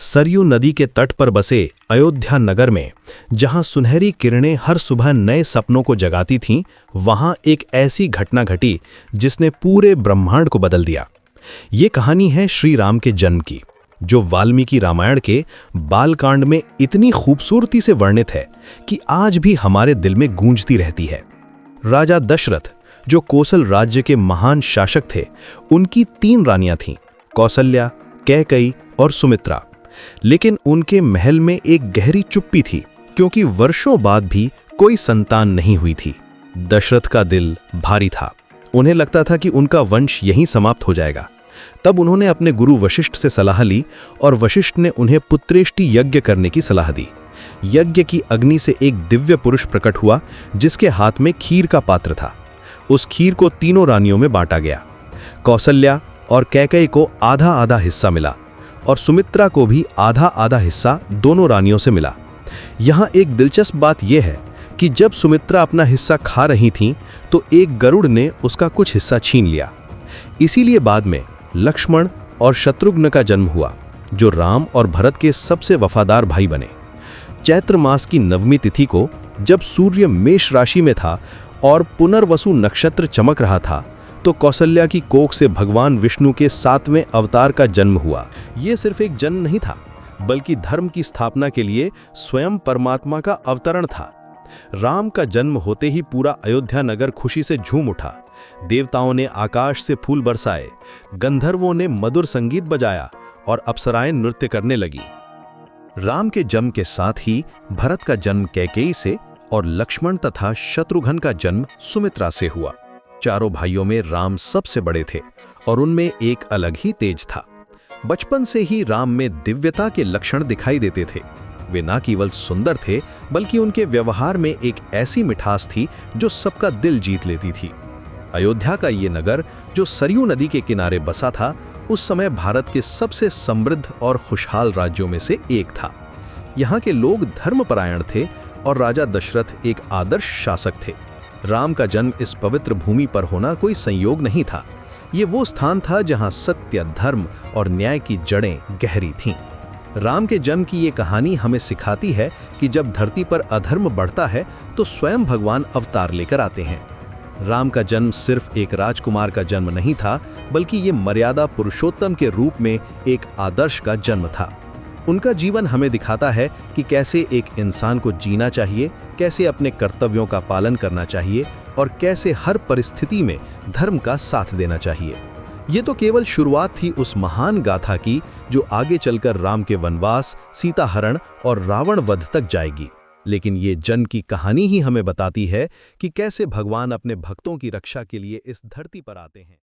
सरयू नदी के तट पर बसे अयोध्या नगर में जहां सुनहरी किरणें हर सुबह नए सपनों को जगाती थीं, वहां एक ऐसी घटना घटी जिसने पूरे ब्रह्मांड को बदल दिया। ये कहानी है श्री राम के जन्म की, जो वाल्मीकि रामायण के बालकांड में इतनी खूबसूरती से वर्णित है कि आज भी हमारे दिल में गूंजती रहती है। राजा दशरथ, जो कोसल राज्य के महान शासक थे, उनकी 3 रानियां थीं, कौसल्या, कैकई और सुमित्रा। लेकिन उनके महल में एक गहरी चुप्पी थी, क्योंकि वर्षों बाद भी कोई संतान नहीं हुई थी। दशरथ का दिल भारी था। उन्हें लगता था कि उनका वंश यहीं समाप्त हो जाएगा। तब उन्होंने अपने गुरु वशिष्ठ से सलाह ली और वशिष्ठ ने उन्हें पुत्रेष्टि यज्ञ करने की सलाह दी। यज्ञ की अग्नि से एक दिव्य पुरुष प्रकट हुआ, जिसके हाथ में खीर का पात्र था। उस खीर को तीनों रानियों में बांटा गया। कौसल्या और कैकई को आधा आधा हिस्सा मिला और सुमित्रा को भी आधा आधा हिस्सा दोनों रानियों से मिला। यहाँ एक दिलचस्प बात यह है कि जब सुमित्रा अपना हिस्सा खा रही थीं, तो एक गरुड़ ने उसका कुछ हिस्सा छीन लिया। इसीलिए बाद में लक्ष्मण और शत्रुघ्न का जन्म हुआ, जो राम और भरत के सबसे वफादार भाई बने। चैत्र मास की 9वीं तिथि को, जब सूर्य मेष राशि में था और पुनर्वसु नक्षत्र चमक रहा था, तो कौसल्या की कोख से भगवान विष्णु के 7वें अवतार का जन्म हुआ। ये सिर्फ एक जन्म नहीं था, बल्कि धर्म की स्थापना के लिए स्वयं परमात्मा का अवतरण था। राम का जन्म होते ही पूरा अयोध्या नगर खुशी से झूम उठा। देवताओं ने आकाश से फूल बरसाए, गंधर्वों ने मधुर संगीत बजाया और अप्सराएं नृत्य करने लगी। राम के जन्म के साथ ही भरत का जन्म कैकेयी से और लक्ष्मण तथा शत्रुघ्न का जन्म सुमित्रा से हुआ। चारों भाइयों में राम सबसे बड़े थे और उनमें एक अलग ही तेज था। बचपन से ही राम में दिव्यता के लक्षण दिखाई देते थे। वे न केवल सुंदर थे, बल्कि उनके व्यवहार में एक ऐसी मिठास थी जो सबका दिल जीत लेती थी। अयोध्या का ये नगर, जो सरयू नदी के किनारे बसा था, उस समय भारत के सबसे समृद्ध और खुशहाल राज्यों में से एक था। यहाँ के लोग धर्मपरायण थे और राजा दशरथ एक आदर्श शासक थे। राम का जन्म इस पवित्र भूमि पर होना कोई संयोग नहीं था। ये वो स्थान था जहां सत्य, धर्म और न्याय की जड़ें गहरी थीं। राम के जन्म की ये कहानी हमें सिखाती है कि जब धरती पर अधर्म बढ़ता है, तो स्वयं भगवान अवतार लेकर आते हैं। राम का जन्म सिर्फ एक राजकुमार का जन्म नहीं था, बल्कि ये मर्यादा पुरुषोत्तम के रूप में एक आदर्श का जन्म था। उनका जीवन हमें दिखाता है कि कैसे एक इंसान को जीना चाहिए, कैसे अपने कर्तव्यों का पालन करना चाहिए और कैसे हर परिस्थिति में धर्म का साथ देना चाहिए। ये तो केवल शुरुआत थी उस महान गाथा की, जो आगे चलकर राम के वनवास, सीता हरण और रावण वध तक जाएगी। लेकिन ये जन्म की कहानी ही हमें बताती है कि कैसे भगवान अपने भक्तों की रक्षा के लिए इस धरती पर आते हैं।